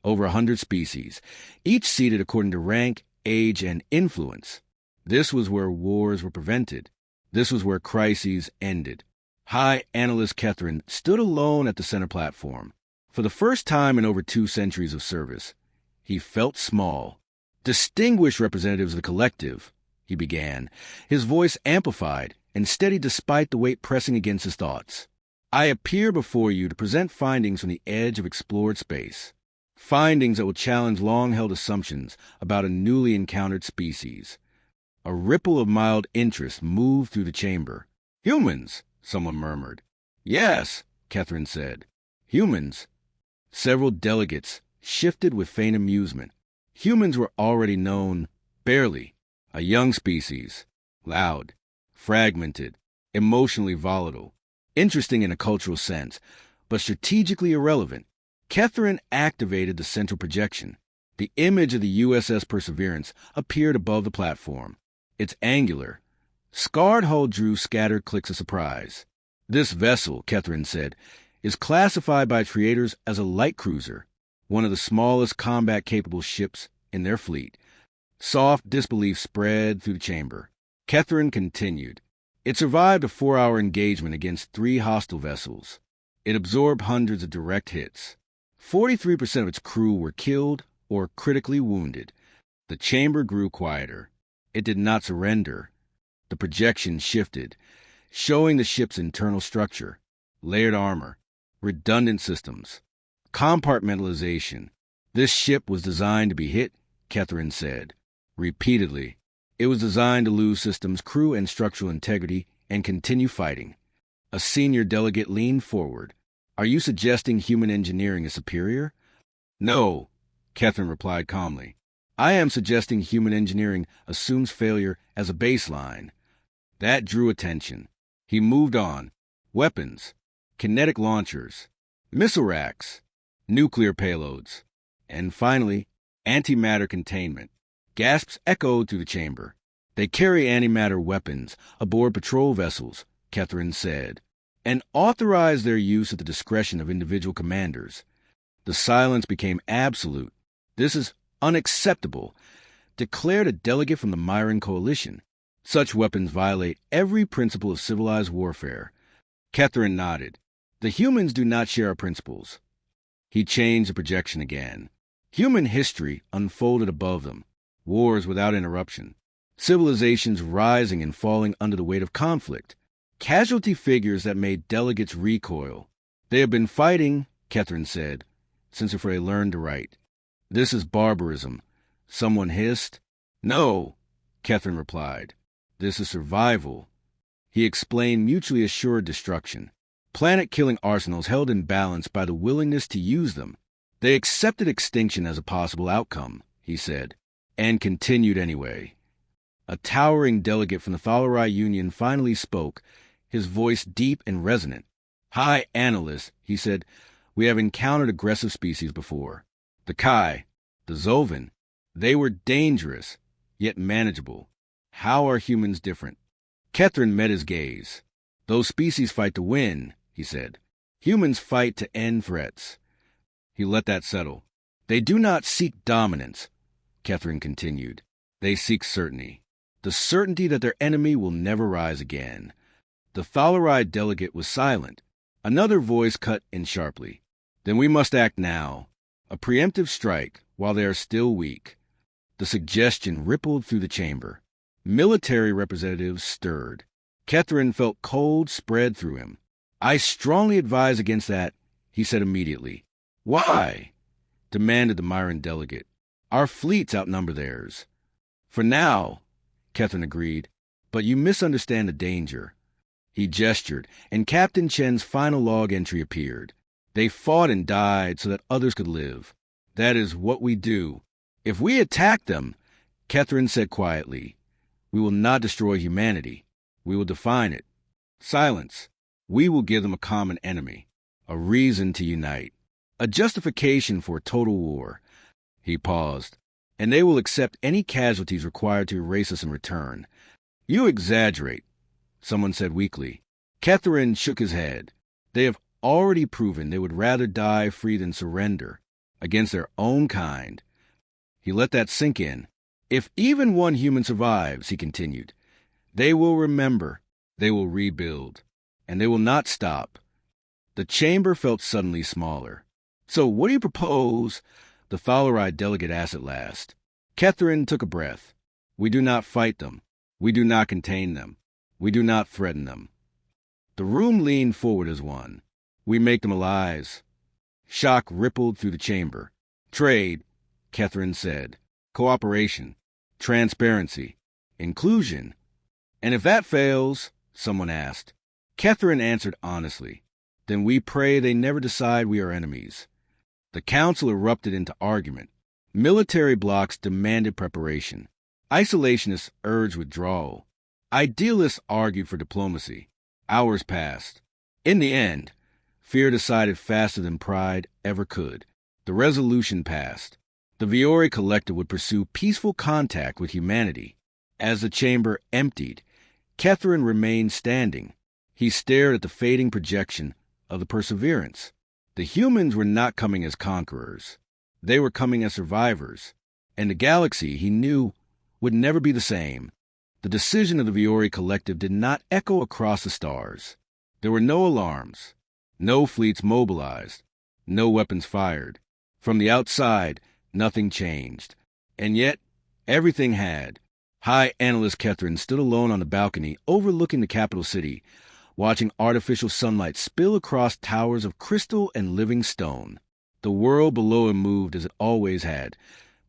Over 100 species, each seated according to rank, age, and influence. This was where wars were prevented. This was where crises ended. High Analyst Kethren stood alone at the center platform. For the first time in over 2 centuries of service, he felt small. Distinguished representatives of the collective, he began, his voice amplified and steady despite the weight pressing against his thoughts. I appear before you to present findings from the edge of explored space. Findings that will challenge long-held assumptions about a newly encountered species. A ripple of mild interest moved through the chamber. Humans, someone murmured. Yes, Kethren said. Humans. Several delegates shifted with faint amusement. Humans were already known, barely. A young species. Loud. Fragmented. Emotionally volatile. Interesting in a cultural sense, but strategically irrelevant. Kethren activated the central projection. The image of the USS Perseverance appeared above the platform. Its angular, scarred hull drew scattered clicks of surprise. This vessel, Kethren said, is classified by its creators as a light cruiser, one of the smallest combat-capable ships in their fleet. Soft disbelief spread through the chamber. Kethren continued. It survived a 4-hour engagement against 3 hostile vessels. It absorbed hundreds of direct hits. 43% of its crew were killed or critically wounded. The chamber grew quieter. It did not surrender. The projection shifted, showing the ship's internal structure, layered armor, redundant systems, compartmentalization. This ship was designed to be hit, Kethren said. Repeatedly. It was designed to lose systems, crew, and structural integrity and continue fighting. A senior delegate leaned forward. Are you suggesting human engineering is superior? No, Kethren replied calmly. I am suggesting human engineering assumes failure as a baseline. That drew attention. He moved on. Weapons, kinetic launchers, missile racks, nuclear payloads, and finally, antimatter containment. Gasps echoed through the chamber. They carry antimatter weapons aboard patrol vessels, Kethren said, and authorize their use at the discretion of individual commanders. The silence became absolute. This is unacceptable, declared a delegate from the Myron Coalition. Such weapons violate every principle of civilized warfare. Kethren nodded. The humans do not share our principles. He changed the projection again. Human history unfolded above them. Wars without interruption. Civilizations rising and falling under the weight of conflict. Casualty figures that made delegates recoil. They have been fighting, Kethren said, since before they learned to write. This is barbarism. Someone hissed. No, Kethren replied. This is survival. He explained mutually assured destruction. Planet-killing arsenals held in balance by the willingness to use them. They accepted extinction as a possible outcome, he said, and continued anyway. A towering delegate from the Thalari Union finally spoke, his voice deep and resonant. High Analyst, he said, we have encountered aggressive species before. The Kai, the Zolvan, they were dangerous, yet manageable. How are humans different? Kethren met his gaze. Those species fight to win, he said. Humans fight to end threats. He let that settle. They do not seek dominance, Kethren continued. They seek certainty. The certainty that their enemy will never rise again. The Thalari delegate was silent. Another voice cut in sharply. Then we must act now. A preemptive strike while they are still weak. The suggestion rippled through the chamber. Military representatives stirred. Catherine felt cold spread through him. I strongly advise against that, he said immediately. Why? Demanded the Myron delegate. Our fleets outnumber theirs. For now, Catherine agreed, but you misunderstand the danger. He gestured, and Captain Chen's final log entry appeared. They fought and died so that others could live. That is what we do. If we attack them, Catherine said quietly, we will not destroy humanity. We will define it. Silence. We will give them a common enemy, a reason to unite, a justification for a total war. He paused. And they will accept any casualties required to erase us in return. You exaggerate, someone said weakly. Catherine shook his head. They have already proven they would rather die free than surrender, against their own kind. He let that sink in. If even one human survives, he continued, they will remember, they will rebuild, and they will not stop. The chamber felt suddenly smaller. So what do you propose? The Thaloride delegate asked at last. Catherine took a breath. We do not fight them. We do not contain them. We do not threaten them. The room leaned forward as one. We make them allies. Shock rippled through the chamber. Trade, Catherine said. Cooperation. Transparency. Inclusion. And if that fails, someone asked. Catherine answered honestly. Then we pray they never decide we are enemies. The council erupted into argument. Military blocs demanded preparation. Isolationists urged withdrawal. Idealists argued for diplomacy. Hours passed. In the end, fear decided faster than pride ever could. The resolution passed. The Viore Collective would pursue peaceful contact with humanity. As the chamber emptied, Catherine remained standing. He stared at the fading projection of the Perseverance. The humans were not coming as conquerors. They were coming as survivors. And the galaxy, he knew, would never be the same. The decision of the Viore Collective did not echo across the stars. There were no alarms, no fleets mobilized, no weapons fired. From the outside, nothing changed. And yet, everything had. High Analyst Catherine stood alone on the balcony overlooking the capital city, watching artificial sunlight spill across towers of crystal and living stone. The world below him moved as it always had,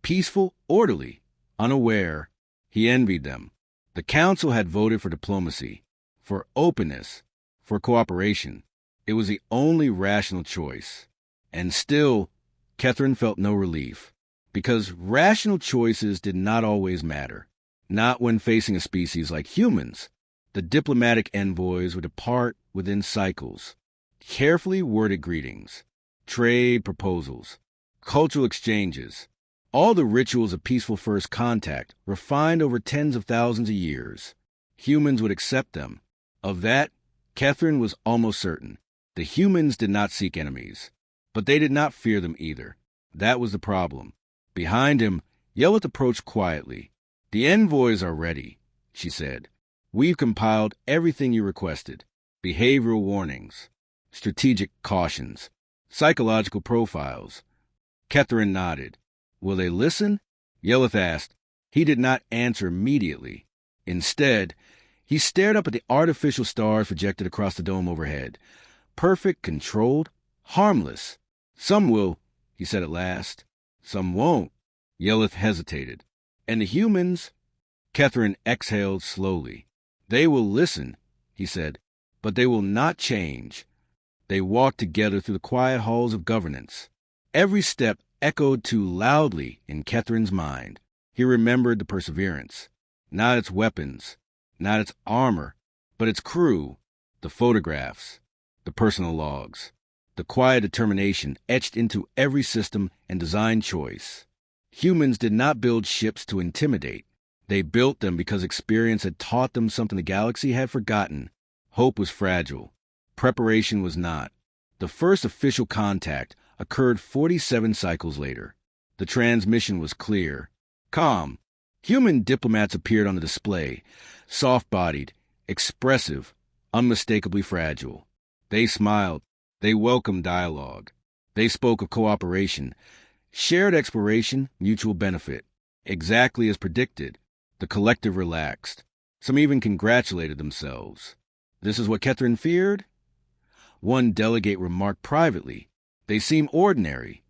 peaceful, orderly, unaware. He envied them. The council had voted for diplomacy, for openness, for cooperation. It was the only rational choice. And still, Catherine felt no relief, because rational choices did not always matter, not when facing a species like humans. The diplomatic envoys would depart within cycles, carefully worded greetings, trade proposals, cultural exchanges, all the rituals of peaceful first contact refined over tens of thousands of years. Humans would accept them. Of that, Catherine was almost certain. The humans did not seek enemies, but they did not fear them either. That was the problem. Behind him, Yelleth approached quietly. The envoys are ready, she said. We've compiled everything you requested. Behavioral warnings, strategic cautions, psychological profiles. Catherine nodded. Will they listen? Yelleth asked. He did not answer immediately. Instead, he stared up at the artificial stars projected across the dome overhead. Perfect, controlled, harmless. Some will, he said at last. Some won't. Yelleth hesitated. And the humans? Catherine exhaled slowly. They will listen, he said, but they will not change. They walked together through the quiet halls of governance. Every step echoed too loudly in Catherine's mind. He remembered the Perseverance, not its weapons, not its armor, but its crew, the photographs, the personal logs, the quiet determination etched into every system and design choice. Humans did not build ships to intimidate. They built them because experience had taught them something the galaxy had forgotten. Hope was fragile. Preparation was not. The first official contact occurred 47 cycles later. The transmission was clear. Calm. Human diplomats appeared on the display, soft-bodied, expressive, unmistakably fragile. They smiled. They welcomed dialogue. They spoke of cooperation, shared exploration, mutual benefit. Exactly as predicted, the collective relaxed. Some even congratulated themselves. This is what Catherine feared? One delegate remarked privately. They seem ordinary.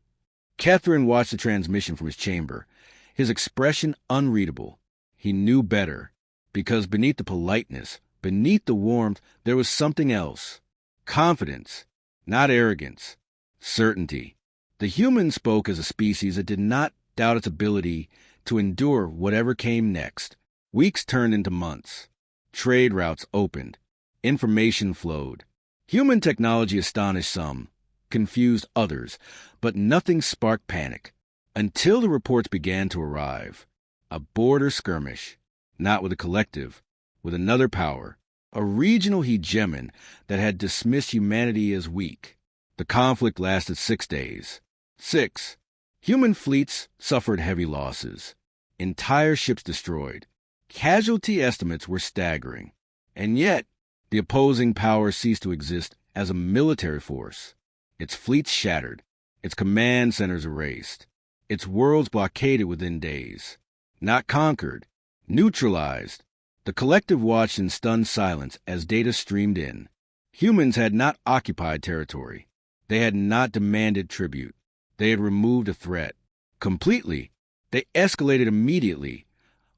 Catherine watched the transmission from his chamber, his expression unreadable. He knew better, because beneath the politeness, beneath the warmth, there was something else. Confidence, not arrogance. Certainty. The human spoke as a species that did not doubt its ability to endure whatever came next. Weeks turned into months. Trade routes opened. Information flowed. Human technology astonished some, confused others, but nothing sparked panic until the reports began to arrive. A border skirmish, not with a collective, with another power, a regional hegemon that had dismissed humanity as weak. The conflict lasted 6 days. 6. Human fleets suffered heavy losses. Entire ships destroyed. Casualty estimates were staggering. And yet, the opposing power ceased to exist as a military force. Its fleets shattered. Its command centers erased. Its worlds blockaded within days. Not conquered. Neutralized. The collective watched in stunned silence as data streamed in. Humans had not occupied territory. They had not demanded tribute. They had removed a threat. Completely. They escalated immediately.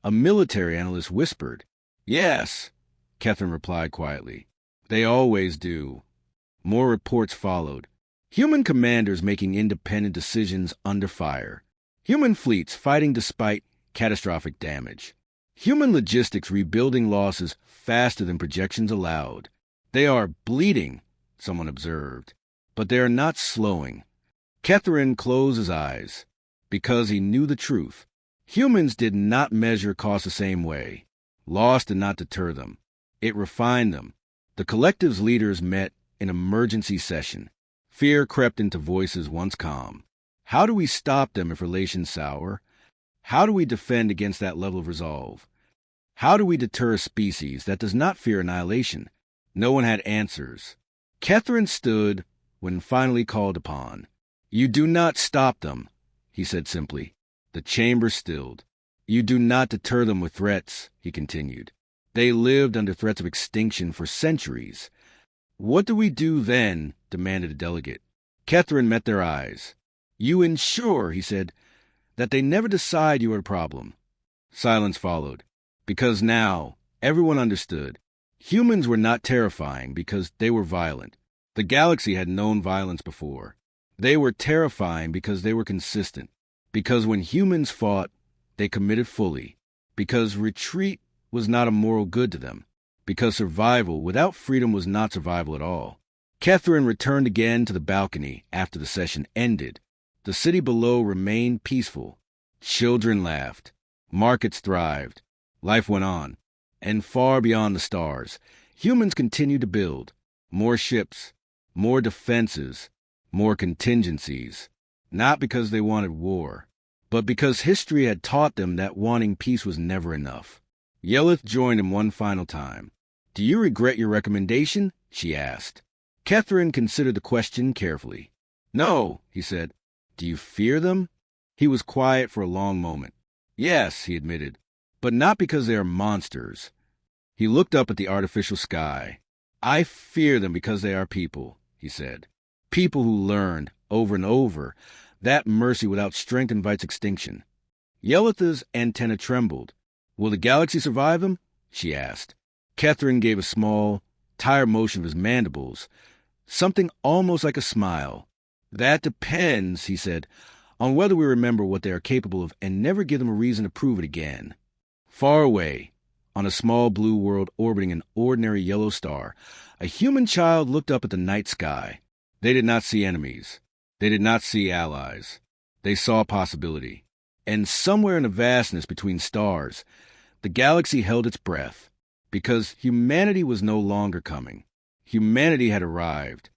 A military analyst whispered. Yes, Catherine replied quietly. They always do. More reports followed. Human commanders making independent decisions under fire. Human fleets fighting despite catastrophic damage. Human logistics rebuilding losses faster than projections allowed. They are bleeding, someone observed, but they are not slowing. Catherine closed his eyes because he knew the truth. Humans did not measure cost the same way. Loss did not deter them. It refined them. The collective's leaders met in emergency session. Fear crept into voices once calm. How do we stop them if relations sour? How do we defend against that level of resolve? How do we deter a species that does not fear annihilation? No one had answers. Catherine stood when finally called upon. You do not stop them, he said simply. The chamber stilled. You do not deter them with threats, he continued. They lived under threats of extinction for centuries. What do we do then? Demanded a delegate. Catherine met their eyes. You ensure, he said, that they never decide you are a problem. Silence followed, because now everyone understood. Humans were not terrifying because they were violent. The galaxy had known violence before. They were terrifying because they were consistent, because when humans fought, they committed fully, because retreat was not a moral good to them, because survival without freedom was not survival at all. Catherine returned again to the balcony after the session ended. The city below remained peaceful. Children laughed. Markets thrived. Life went on. And far beyond the stars, humans continued to build. More ships, more defenses, more contingencies. Not because they wanted war, but because history had taught them that wanting peace was never enough. Yelith joined him one final time. Do you regret your recommendation? She asked. Catherine considered the question carefully. No, he said. Do you fear them? He was quiet for a long moment. Yes, he admitted, but not because they are monsters. He looked up at the artificial sky. I fear them because they are people, he said. People who learned, over and over, that mercy without strength invites extinction. Yelith's antenna trembled. Will the galaxy survive them? She asked. Catherine gave a small, tired motion of his mandibles, something almost like a smile. That depends, he said, on whether we remember what they are capable of and never give them a reason to prove it again. Far away, on a small blue world orbiting an ordinary yellow star, a human child looked up at the night sky. They did not see enemies. They did not see allies. They saw possibility. And somewhere in the vastness between stars, the galaxy held its breath, because humanity was no longer coming. Humanity had arrived.